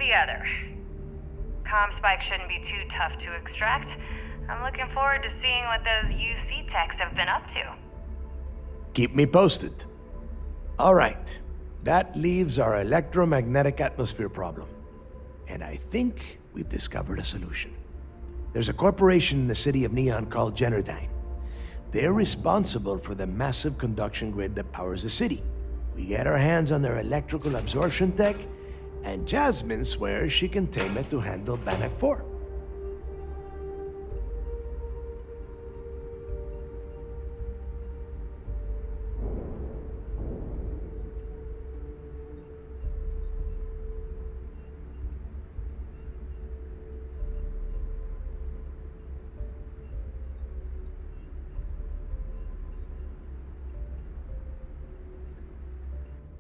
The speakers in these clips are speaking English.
the other. Comm spike shouldn't be too tough to extract. I'm looking forward to seeing what those UC techs have been up to. Keep me posted. All right. That leaves our electromagnetic atmosphere problem. And I think we've discovered a solution. There's a corporation in the city of Neon called Generdyne. They're responsible for the massive conduction grid that powers the city. We get our hands on their electrical absorption tech, and Jasmine swears she can tame it to handle Bannock 4.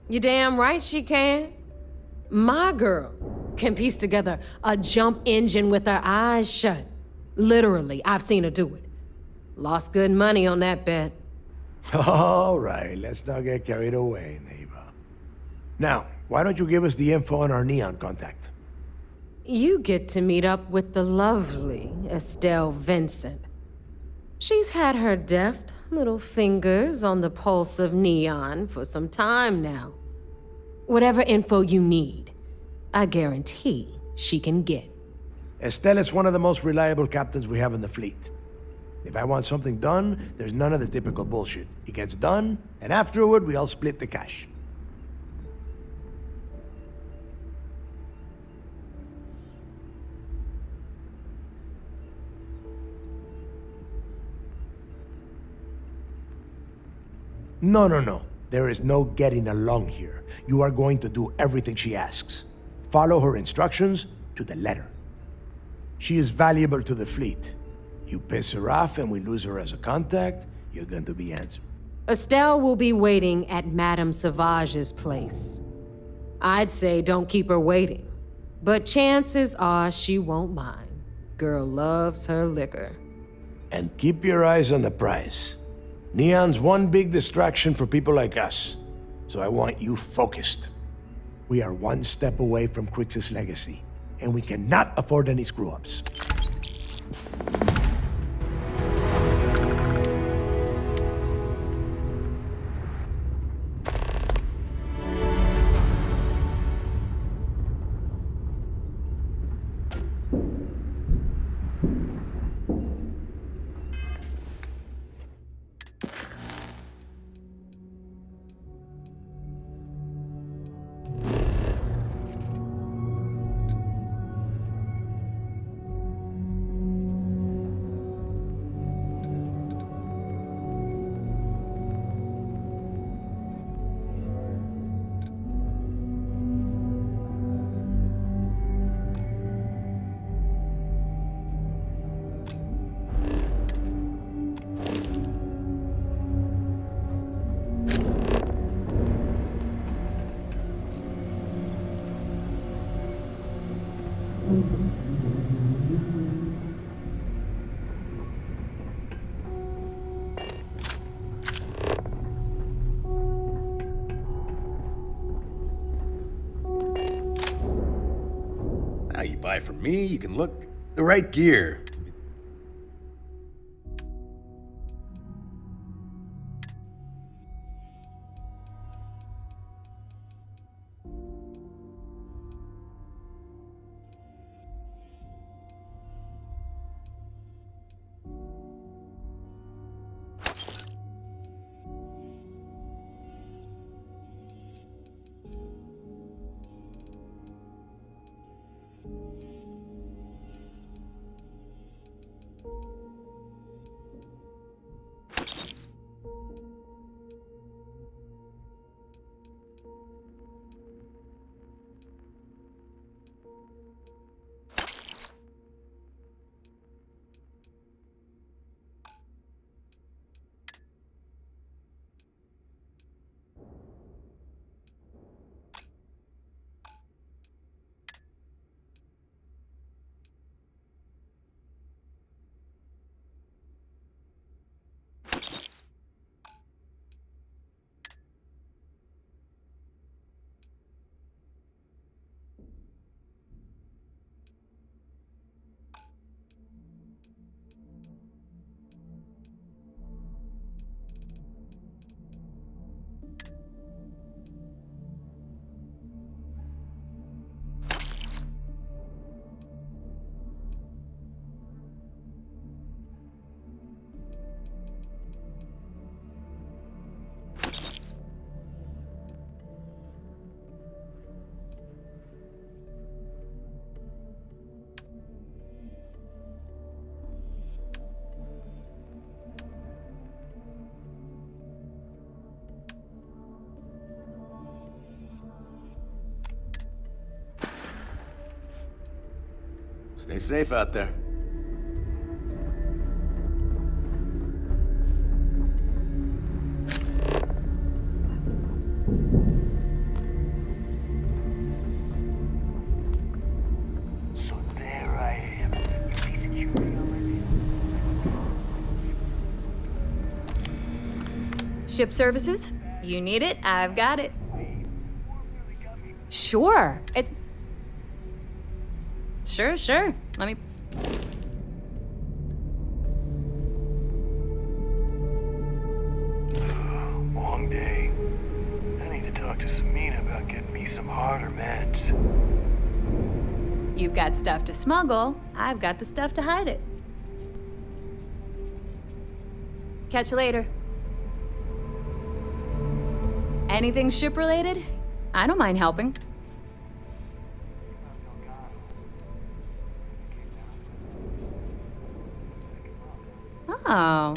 You damn right she can. My girl can piece together a jump engine with her eyes shut. Literally, I've seen her do it. Lost good money on that bet. All right, let's not get carried away, neighbor. Now, why don't you give us the info on our Neon contact? You get to meet up with the lovely Estelle Vincent. She's had her deft little fingers on the pulse of Neon for some time now. Whatever info you need, I guarantee she can get. Estelle is one of the most reliable captains we have in the fleet. If I want something done, there's none of the typical bullshit. It gets done, and afterward we all split the cash. No. There is no getting along here. You are going to do everything she asks. Follow her instructions to the letter. She is valuable to the fleet. You piss her off and we lose her as a contact, you're going to be answered. Estelle will be waiting at Madame Sauvage's place. I'd say don't keep her waiting, but chances are she won't mind. Girl loves her liquor. And keep your eyes on the prize. Neon's one big distraction for people like us, so I want you focused. We are one step away from Crix's legacy, and we cannot afford any screw-ups. Now you buy from me, you can look the right gear. Stay safe out there. So there I am. You see security already? Ship services? You need it, I've got it. Sure. It's... Sure. Let me... Long day. I need to talk to Samina about getting me some harder meds. You've got stuff to smuggle, I've got the stuff to hide it. Catch you later. Anything ship-related? I don't mind helping. Oh.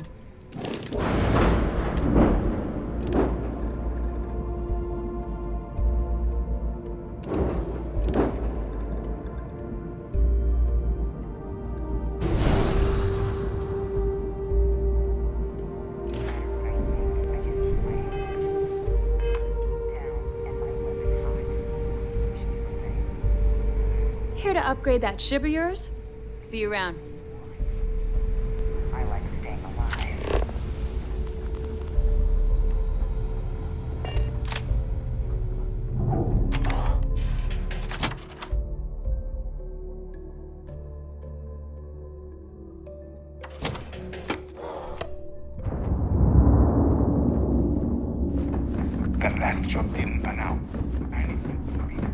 Here to upgrade that ship of yours? See you around. I like staying alive. That last job didn't pan out. I need to read.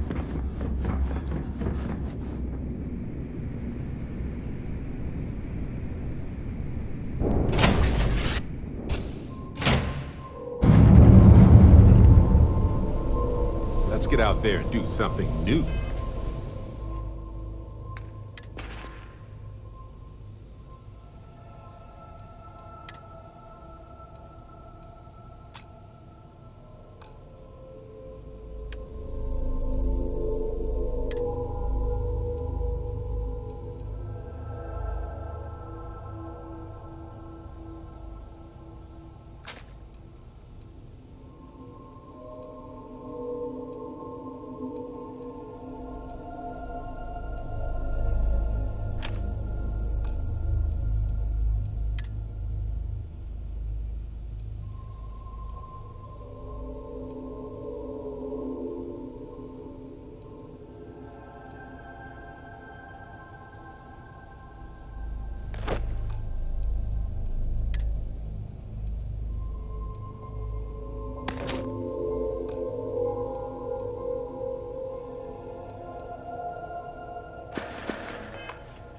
Let's get out there and do something new.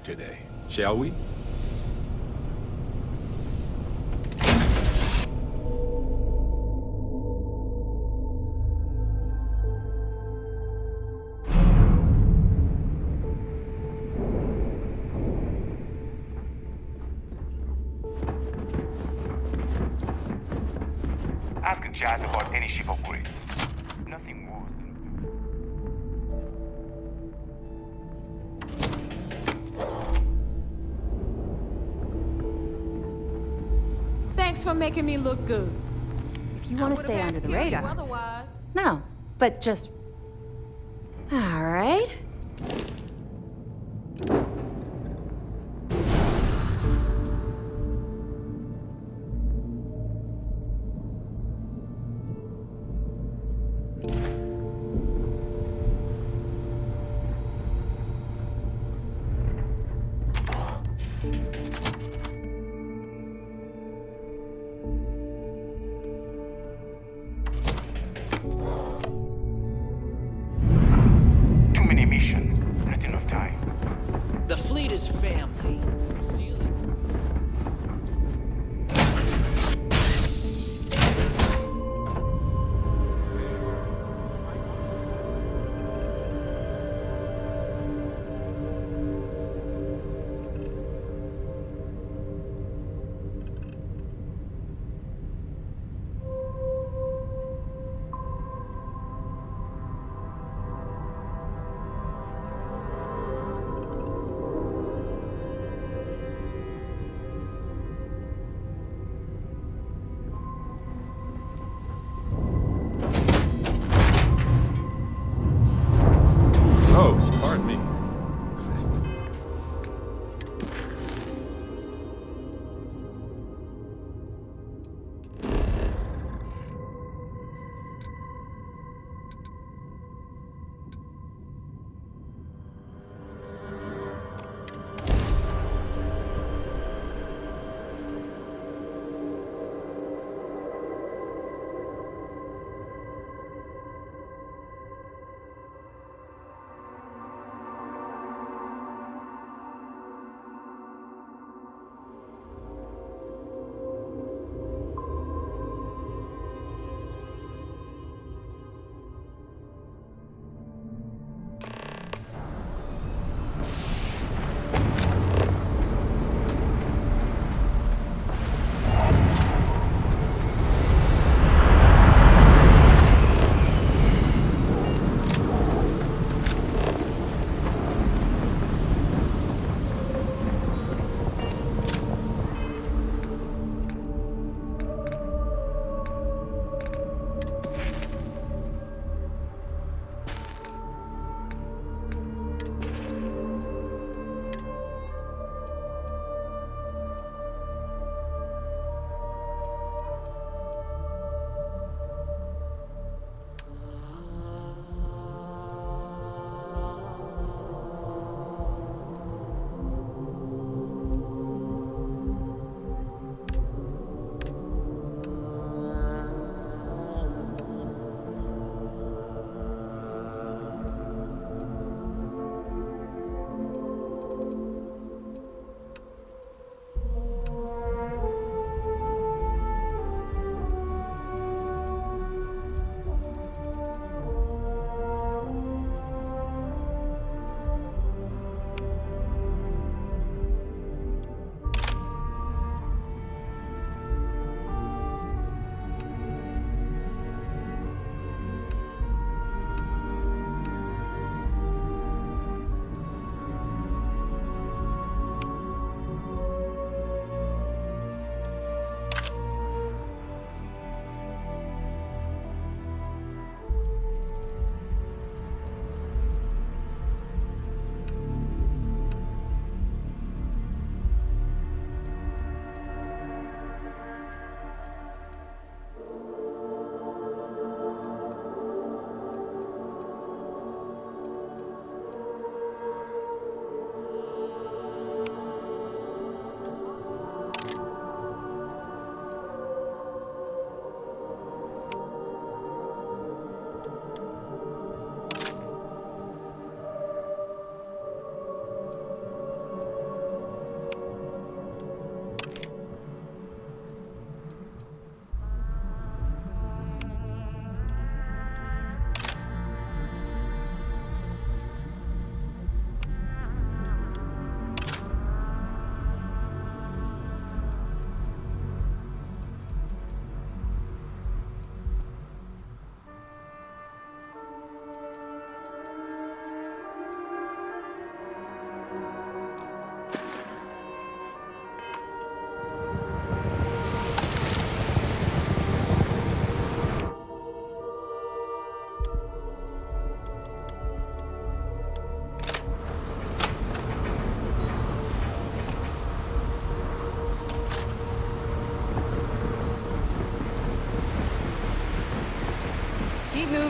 Today, shall we? Ask Jazz about any ship upgrades. Nothing worse than... Thanks for making me look good. If you want to stay under the radar. Otherwise. No, but just... All right. Too many missions. Not enough time. The fleet is family.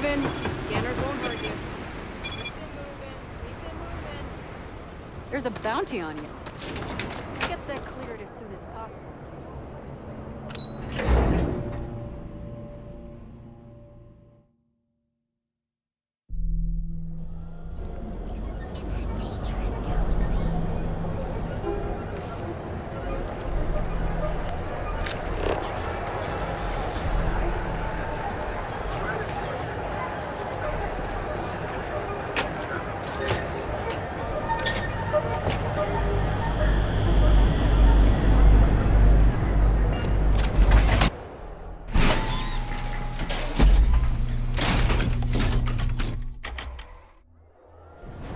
moving. Scanners won't hurt you. Keep it moving. Keep it moving. There's a bounty on you. Get that cleared as soon as possible.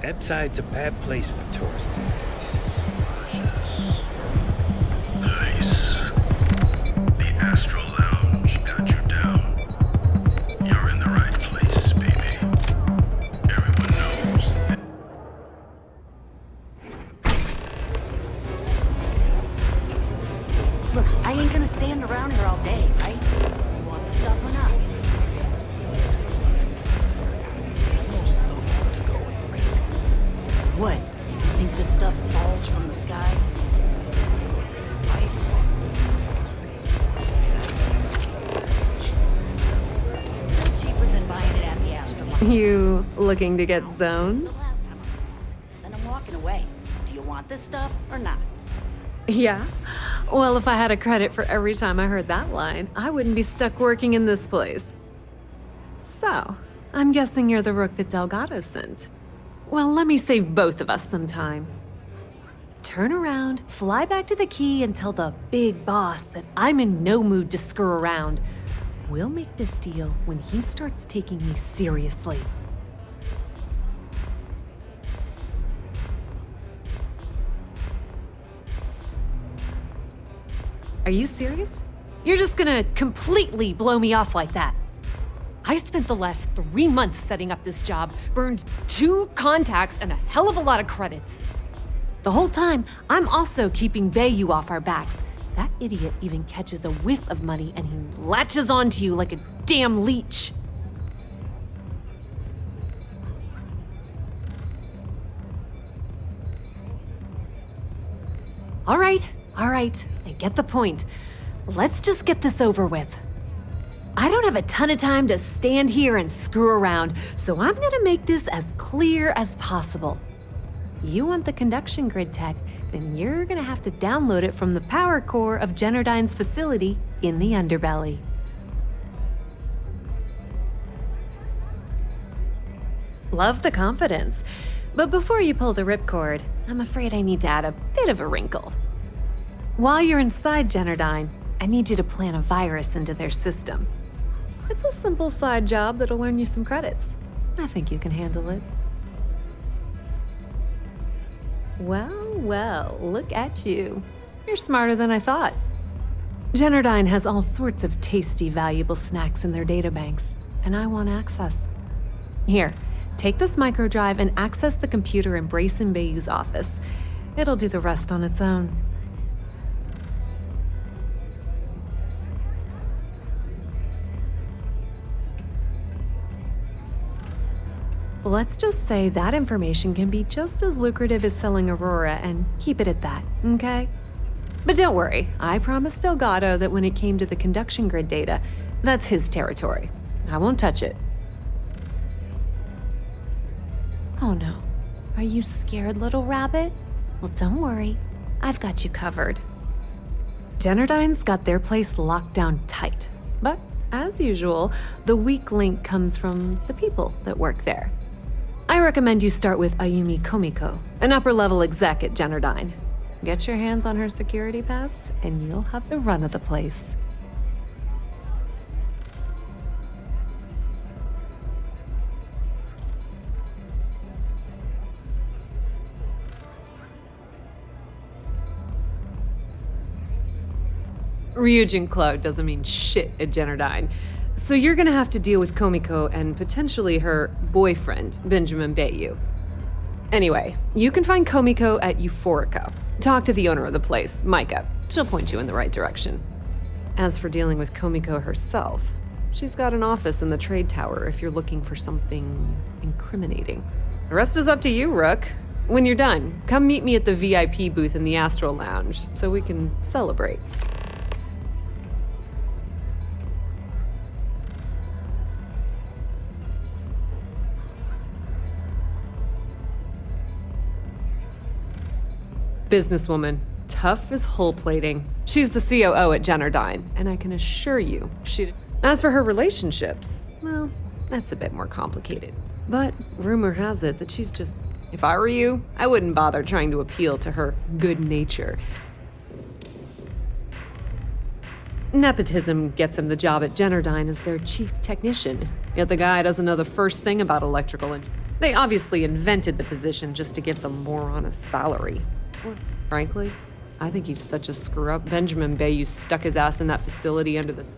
Epside's a bad place for tourists these days. Nice. The Astral Lounge got you down. You're in the right place, baby. Everyone knows that. Look, I ain't gonna stand around here all day, right? You want the stuff or not? What? You think this stuff falls from the sky? Still cheaper than buying it at the Astral Lounge. You looking to get zoned? The last time I asked. Then I'm walking away. Do you want this stuff or not? Yeah? Well, if I had a credit for every time I heard that line, I wouldn't be stuck working in this place. So, I'm guessing you're the rook that Delgado sent. Well, let me save both of us some time. Turn around, fly back to the key, and tell the big boss that I'm in no mood to screw around. We'll make this deal when he starts taking me seriously. Are you serious? You're just gonna completely blow me off like that? I spent the last 3 months setting up this job, burned 2 contacts and a hell of a lot of credits. The whole time, I'm also keeping Bayou off our backs. That idiot even catches a whiff of money and he latches onto you like a damn leech. All right, I get the point. Let's just get this over with. I don't have a ton of time to stand here and screw around, so I'm gonna make this as clear as possible. You want the conduction grid tech, then you're gonna have to download it from the power core of Generdyne's facility in the underbelly. Love the confidence, but before you pull the ripcord, I'm afraid I need to add a bit of a wrinkle. While you're inside Generdyne, I need you to plant a virus into their system. It's a simple side job that'll earn you some credits. I think you can handle it. Well, look at you. You're smarter than I thought. Generdyne has all sorts of tasty, valuable snacks in their databanks, and I want access. Here, take this microdrive and access the computer in Brayson Bayou's office. It'll do the rest on its own. Let's just say that information can be just as lucrative as selling Aurora and keep it at that, okay? But don't worry, I promised Delgado that when it came to the conduction grid data, that's his territory. I won't touch it. Oh no. Are you scared, little rabbit? Well, don't worry. I've got you covered. Generdyne's got their place locked down tight. But, as usual, the weak link comes from the people that work there. I recommend you start with Ayumi Komiko, an upper-level exec at Generdyne. Get your hands on her security pass, and you'll have the run of the place. Ryujin Cloud doesn't mean shit at Generdyne. So you're gonna have to deal with Komiko and potentially her boyfriend, Benjamin Bayou. Anyway, you can find Komiko at Euphorica. Talk to the owner of the place, Micah. She'll point you in the right direction. As for dealing with Komiko herself, She's got an office in the trade tower if you're looking for something incriminating. The rest is up to you, Rook. When you're done, come meet me at the VIP booth in the Astral Lounge so we can celebrate. Businesswoman, tough as hull plating. She's the COO at Jennerdyne, and I can assure you she... As for her relationships, well, that's a bit more complicated. But rumor has it that she's just... If I were you, I wouldn't bother trying to appeal to her good nature. Nepotism gets him the job at Jennerdyne as their chief technician, yet the guy doesn't know the first thing about electrical and... They obviously invented the position just to give the moron a salary. Frankly, I think he's such a screw-up. Benjamin Bayou stuck his ass in that facility under the...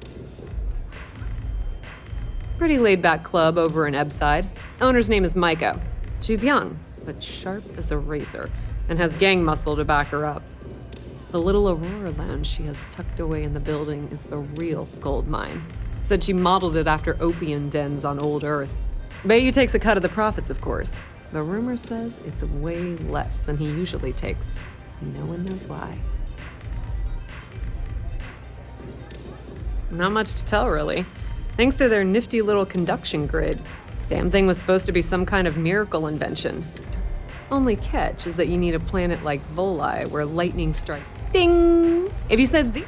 Pretty laid-back club over in Ebbside. Owner's name is Micah. She's young, but sharp as a razor, and has gang muscle to back her up. The little Aurora lounge she has tucked away in the building is the real gold mine. Said she modeled it after opium dens on old Earth. Bayou takes a cut of the profits, of course. The rumor says it's way less than he usually takes. No one knows why. Not much to tell, really. Thanks to their nifty little conduction grid. Damn thing was supposed to be some kind of miracle invention. Only catch is that you need a planet like Voli where lightning strikes. Ding! If you said Z...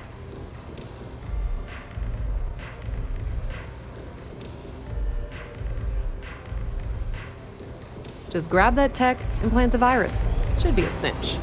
Just grab that tech and plant the virus. Should be a cinch.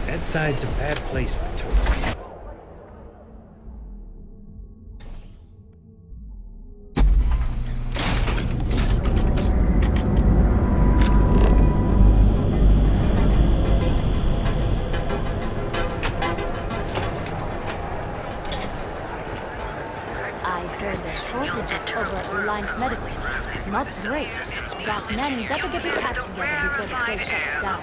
That side's a bad place for tourists. I heard the shortages over at Reliant Medical. Not great. Doc Manning better get his act together before the place shuts down.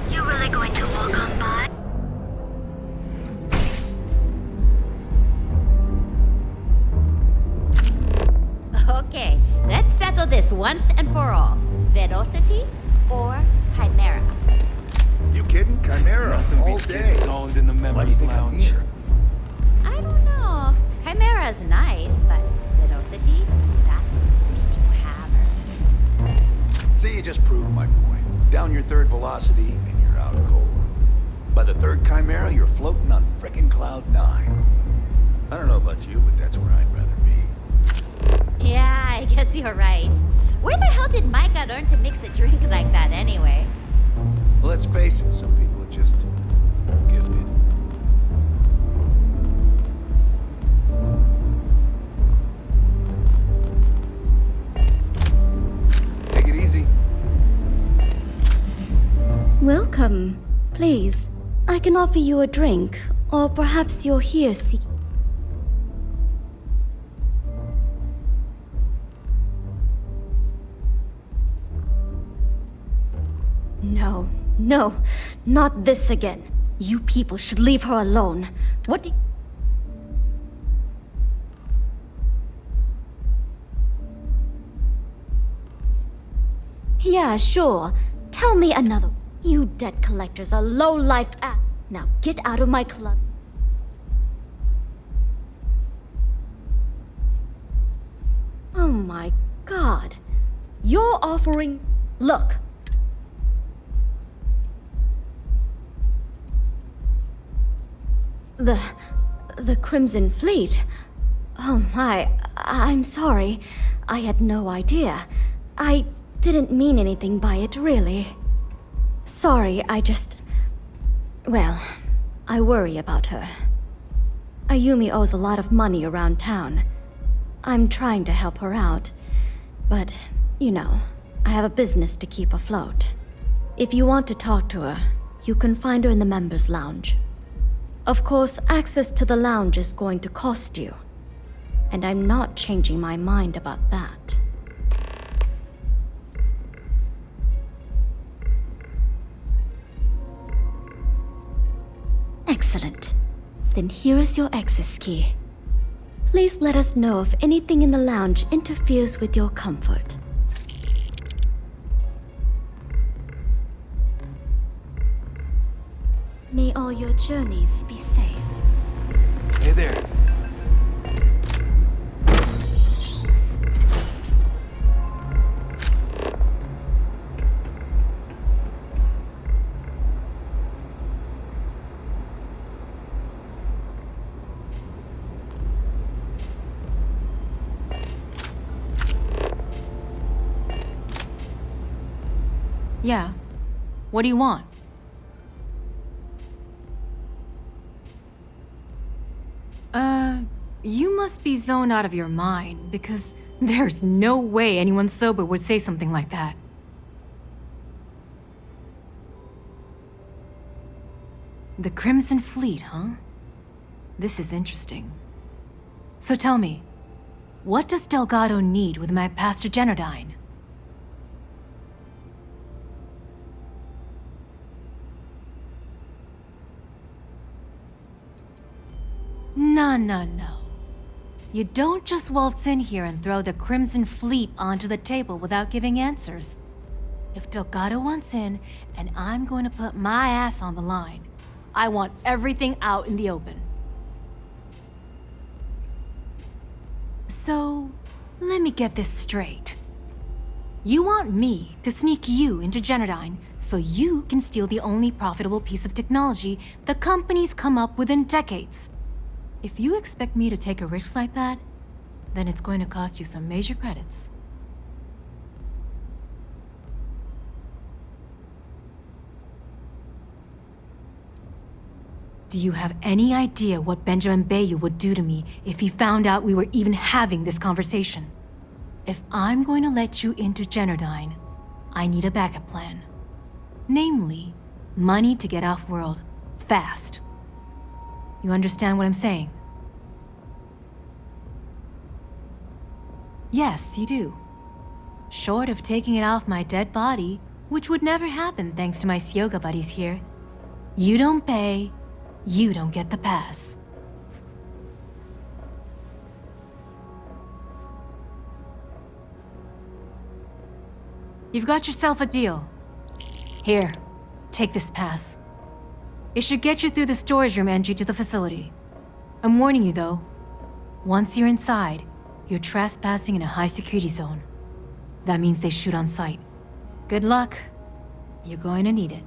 You really going to walk on by? Okay, let's settle this once and for all. Velocity or Chimera? You kidding? Chimera Nothing all beats day. getting zoned in the Why do you members think I'm lounge. here? I don't know. Chimera's nice, but Velocity? That gets you hammered. See, you just proved my point. Down your third velocity, and you're out cold. By the third Chimera, you're floating on frickin' Cloud 9. I don't know about you, but that's where I'd rather be. Yeah, I guess you're right. Where the hell did Micah learn to mix a drink like that anyway? Well, let's face it, some people are just gifted. Take it easy. Welcome. Please, I can offer you a drink, or perhaps you're here No, no, not this again. You people should leave her alone. What do Yeah, sure. Tell me another. You debt collectors are low-life Now get out of my club. Oh my god. You're offering... Look. The Crimson Fleet? Oh my, I'm sorry. I had no idea. I didn't mean anything by it, really. Sorry, well, I worry about her. Ayumi owes a lot of money around town. I'm trying to help her out, but, you know, I have a business to keep afloat. If you want to talk to her, you can find her in the members' lounge. Of course, access to the lounge is going to cost you, and I'm not changing my mind about that. Excellent. Then here is your access key. Please let us know if anything in the lounge interferes with your comfort. May all your journeys be safe. Hey there. Yeah. What do you want? You must be zoned out of your mind, because there's no way anyone sober would say something like that. The Crimson Fleet, huh? This is interesting. So tell me, what does Delgado need with my Pastor Genodyne? No. You don't just waltz in here and throw the Crimson Fleet onto the table without giving answers. If Delgado wants in, and I'm going to put my ass on the line, I want everything out in the open. So, let me get this straight. You want me to sneak you into Genodyne so you can steal the only profitable piece of technology the company's come up with in decades. If you expect me to take a risk like that, then it's going to cost you some major credits. Do you have any idea what Benjamin Bayou would do to me if he found out we were even having this conversation? If I'm going to let you into Genodyne, I need a backup plan. Namely, money to get off-world, fast. You understand what I'm saying? Yes, you do. Short of taking it off my dead body, which would never happen thanks to my Syoga buddies here. You don't pay, you don't get the pass. You've got yourself a deal. Here, take this pass. It should get you through the storage room entry to the facility. I'm warning you though, once you're inside, you're trespassing in a high-security zone. That means they shoot on sight. Good luck. You're going to need it.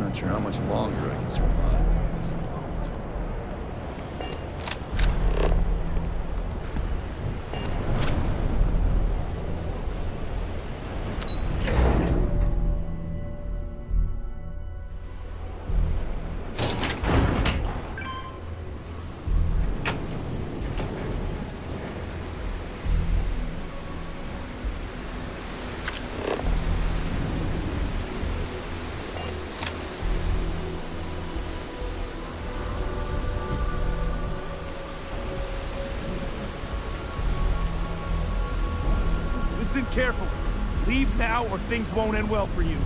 Not sure how much longer I can survive. Listen carefully. Leave now or things won't end well for you.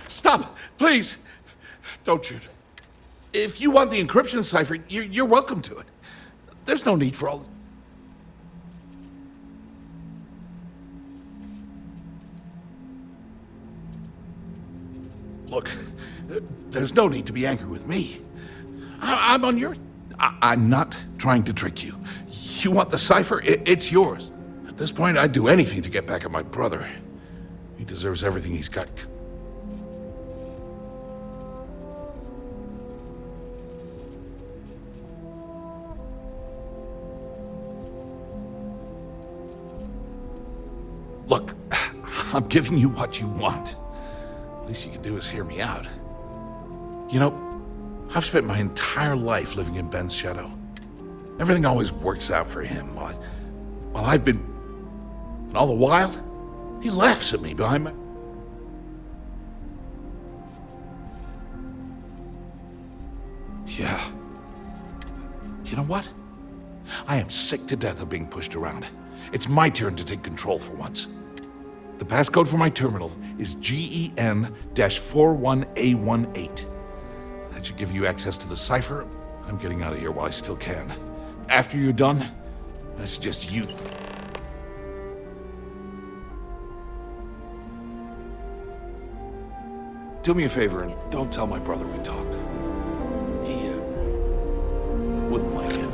Stop! Please! Don't shoot. If you want the encryption cipher, you're welcome to it. There's no need for all... Look, there's no need to be angry with me. I'm on your... I'm not trying to trick you. You want the cipher? It's yours. At this point, I'd do anything to get back at my brother. He deserves everything he's got. Look, I'm giving you what you want. Least you can do is hear me out. You know, I've spent my entire life living in Ben's shadow. Everything always works out for him while I've been... And all the while, he laughs at me behind my... Yeah. You know what? I am sick to death of being pushed around. It's my turn to take control for once. The passcode for my terminal is GEN-41A18. That should give you access to the cipher. I'm getting out of here while I still can. After you're done, I suggest you... Do me a favor and don't tell my brother we talked. He, wouldn't like it.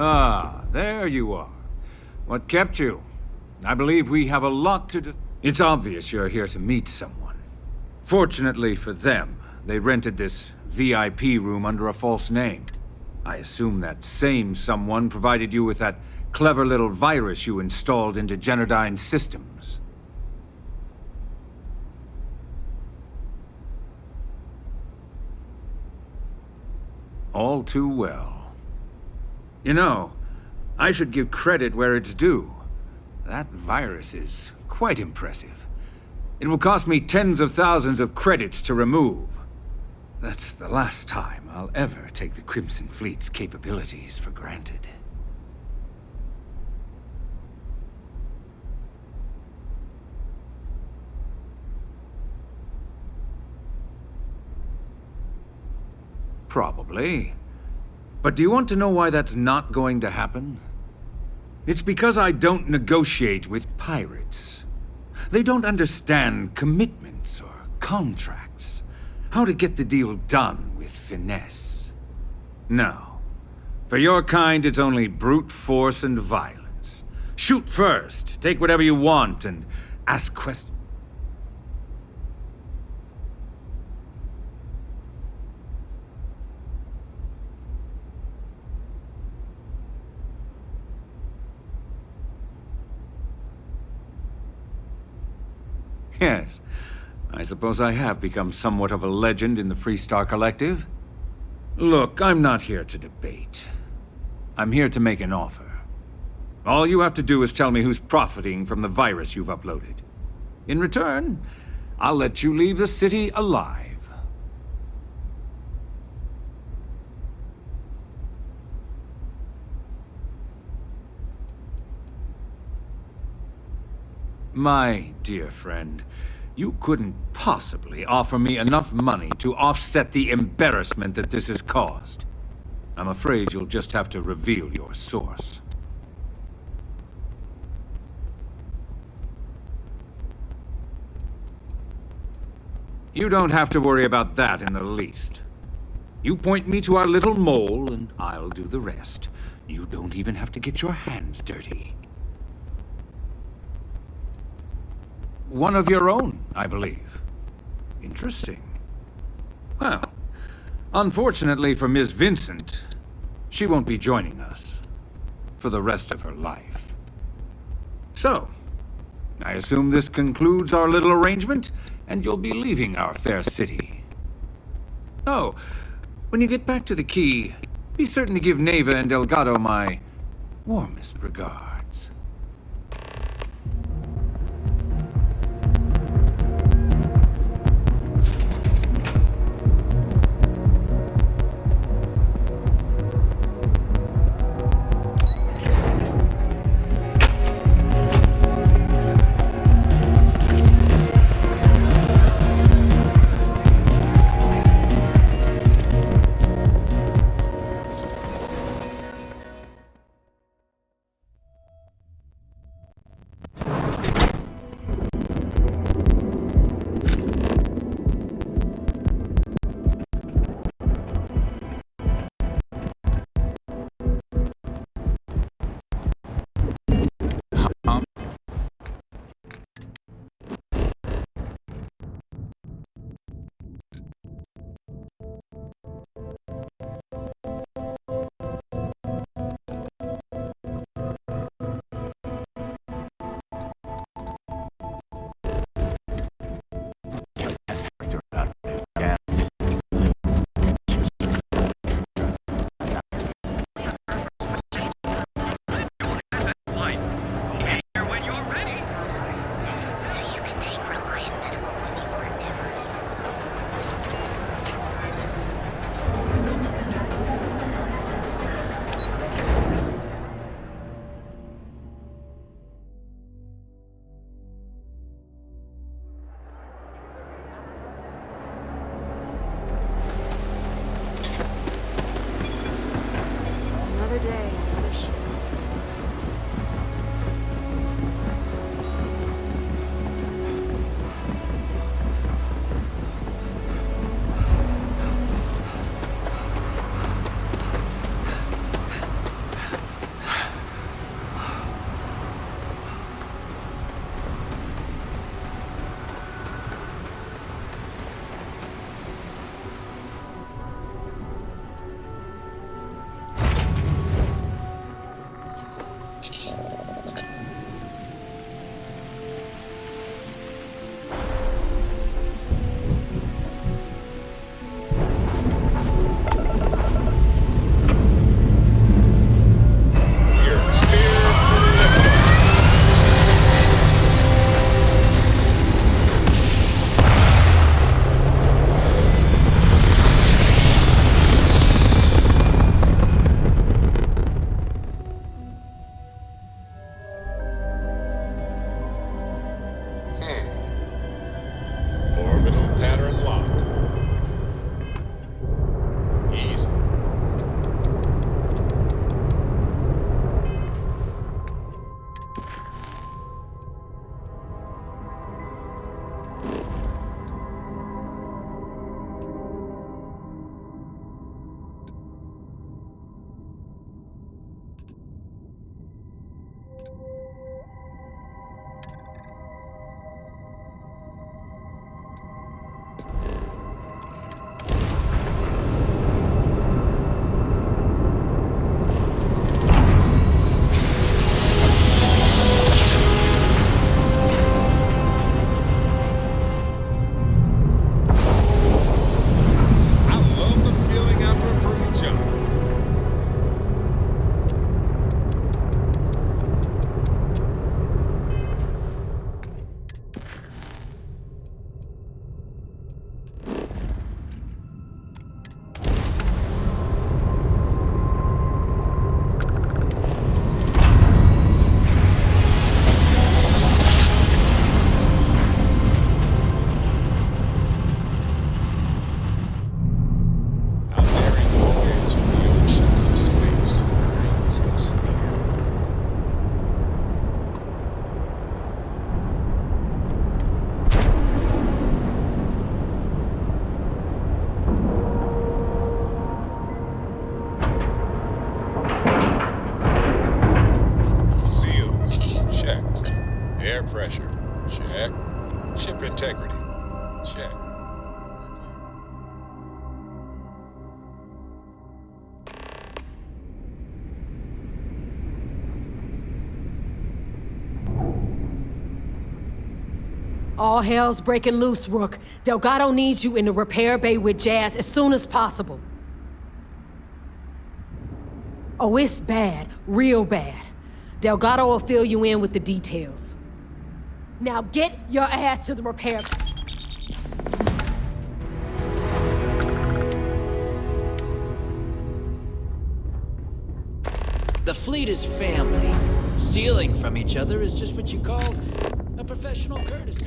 Ah, there you are. What kept you? I believe we have a lot to do. It's obvious you're here to meet someone. Fortunately for them, they rented this VIP room under a false name. I assume that same someone provided you with that clever little virus you installed into Genodyne's systems. All too well. You know, I should give credit where it's due. That virus is quite impressive. It will cost me tens of thousands of credits to remove. That's the last time I'll ever take the Crimson Fleet's capabilities for granted. Probably. But do you want to know why that's not going to happen? It's because I don't negotiate with pirates. They don't understand commitments or contracts. How to get the deal done with finesse. No. For your kind, it's only brute force and violence. Shoot first, take whatever you want, and ask questions. Yes, I suppose I have become somewhat of a legend in the Freestar Collective. Look, I'm not here to debate. I'm here to make an offer. All you have to do is tell me who's profiting from the virus you've uploaded. In return, I'll let you leave the city alive. My dear friend, you couldn't possibly offer me enough money to offset the embarrassment that this has caused. I'm afraid you'll just have to reveal your source. You don't have to worry about that in the least. You point me to our little mole, and I'll do the rest. You don't even have to get your hands dirty. One of your own, I believe. Interesting. Well, unfortunately for Ms. Vincent, she won't be joining us for the rest of her life. So, I assume this concludes our little arrangement, and you'll be leaving our fair city. Oh, when you get back to the Key, be certain to give Neva and Delgado my warmest regards. Air pressure. Check. Ship integrity. Check. All hell's breaking loose, Rook. Delgado needs you in the repair bay with Jazz as soon as possible. Oh, it's bad. Real bad. Delgado will fill you in with the details. Now get your ass to the repair. The fleet is family. Stealing from each other is just what you call a professional courtesy.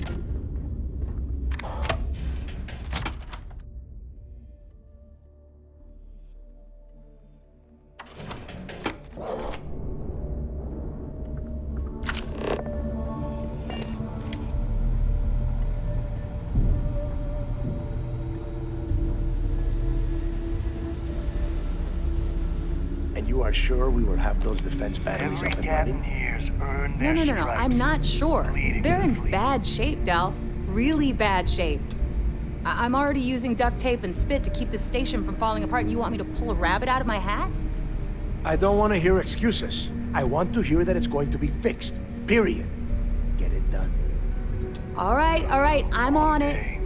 You are sure we will have those defense batteries up and running? No. I'm not sure. They're in bad shape, Dal. Really bad shape. I'm already using duct tape and spit to keep the station from falling apart, and you want me to pull a rabbit out of my hat? I don't want to hear excuses. I want to hear that it's going to be fixed. Period. Get it done. All right. I'm on it.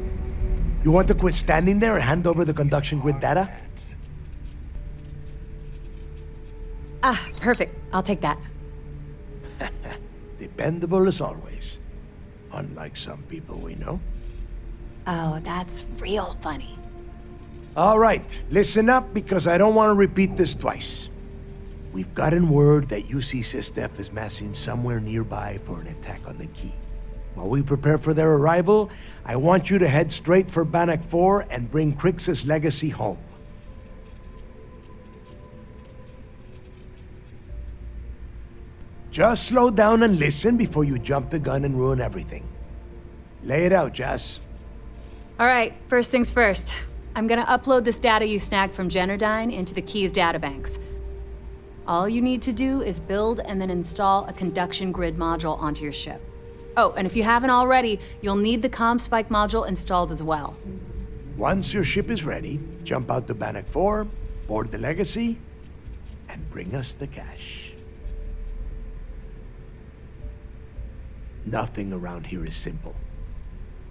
You want to quit standing there and hand over the conduction grid data? Ah, perfect. I'll take that. Dependable as always. Unlike some people we know. Oh, that's real funny. All right, listen up because I don't want to repeat this twice. We've gotten word that UC Systef is massing somewhere nearby for an attack on the key. While we prepare for their arrival, I want you to head straight for Bannock 4 and bring Crix's legacy home. Just slow down and listen before you jump the gun and ruin everything. Lay it out, Jess. All right, first things first. I'm gonna upload this data you snagged from Generdyne into the Key's databanks. All you need to do is build and then install a conduction grid module onto your ship. Oh, and if you haven't already, you'll need the CommSpike module installed as well. Once your ship is ready, jump out to Bannock 4, board the legacy, and bring us the cash. Nothing around here is simple.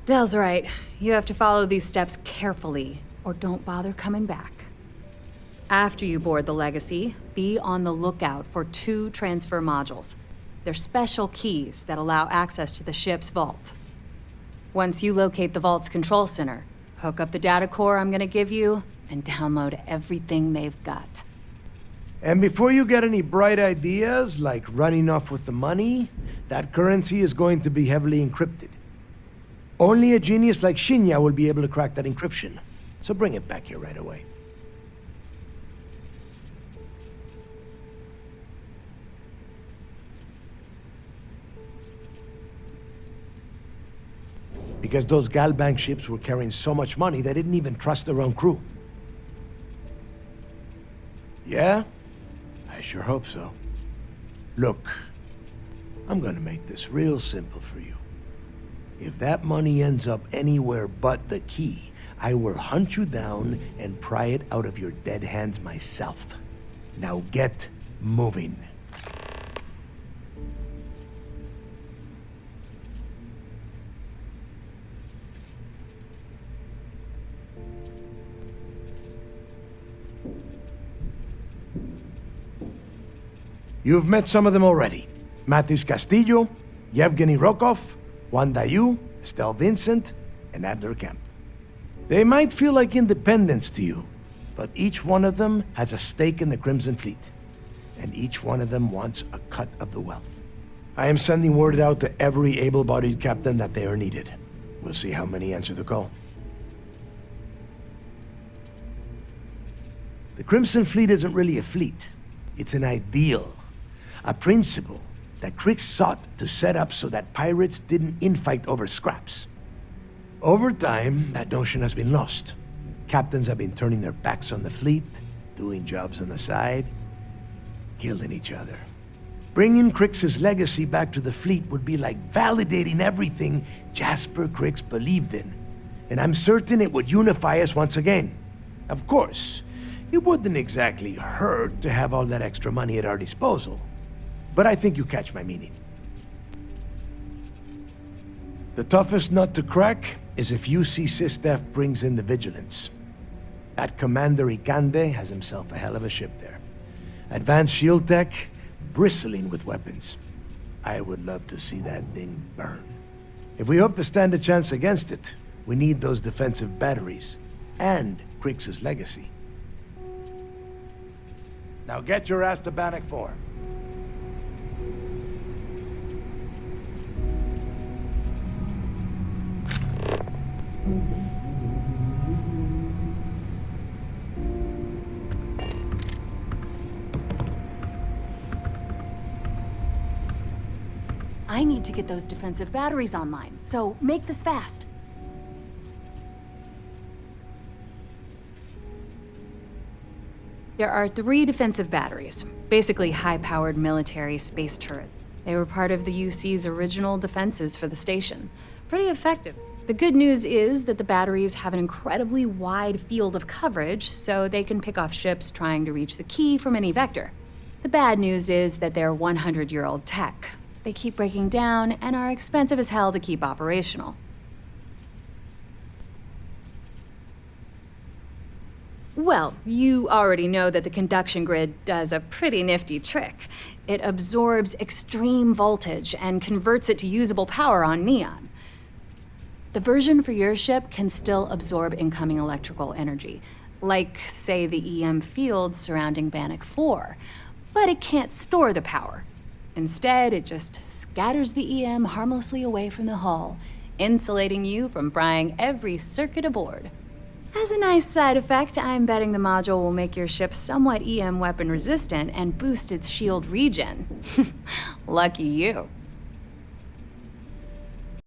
Del's right. You have to follow these steps carefully, or don't bother coming back. After you board the Legacy, be on the lookout for 2 transfer modules. They're special keys that allow access to the ship's vault. Once you locate the vault's control center, hook up the data core I'm gonna give you, and download everything they've got. And before you get any bright ideas, like running off with the money, that currency is going to be heavily encrypted. Only a genius like Shinya will be able to crack that encryption. So bring it back here right away. Because those Galbank ships were carrying so much money, they didn't even trust their own crew. Yeah? I sure hope so. Look, I'm gonna make this real simple for you. If that money ends up anywhere but the key, I will hunt you down and pry it out of your dead hands myself. Now get moving. You've met some of them already. Mathis Castillo, Yevgeny Rokov, Juan Dayu, Estelle Vincent, and Adler Kemp. They might feel like independents to you, but each one of them has a stake in the Crimson Fleet, and each one of them wants a cut of the wealth. I am sending word out to every able-bodied captain that they are needed. We'll see how many answer the call. The Crimson Fleet isn't really a fleet. It's an ideal. A principle that Crix sought to set up so that pirates didn't infight over scraps. Over time, that notion has been lost. Captains have been turning their backs on the fleet, doing jobs on the side, killing each other. Bringing Crix's legacy back to the fleet would be like validating everything Jasper Crix believed in. And I'm certain it would unify us once again. Of course, it wouldn't exactly hurt to have all that extra money at our disposal. But I think you catch my meaning. The toughest nut to crack is if UC SysDef brings in the Vigilance. That Commander Ikande has himself a hell of a ship there. Advanced shield tech, bristling with weapons. I would love to see that thing burn. If we hope to stand a chance against it, we need those defensive batteries and Crix's legacy. Now get your ass to Bannock 4. I need to get those defensive batteries online, so make this fast. There are 3 defensive batteries, basically high-powered military space turrets. They were part of the UC's original defenses for the station. Pretty effective. The good news is that the batteries have an incredibly wide field of coverage, so they can pick off ships trying to reach the key from any vector. The bad news is that they're 100-year-old tech. They keep breaking down and are expensive as hell to keep operational. Well, you already know that the conduction grid does a pretty nifty trick. It absorbs extreme voltage and converts it to usable power on neon. The version for your ship can still absorb incoming electrical energy, like, say, the EM field surrounding Bannock 4, but it can't store the power. Instead, it just scatters the EM harmlessly away from the hull, insulating you from frying every circuit aboard. As a nice side effect, I'm betting the module will make your ship somewhat EM weapon resistant and boost its shield regen. Lucky you.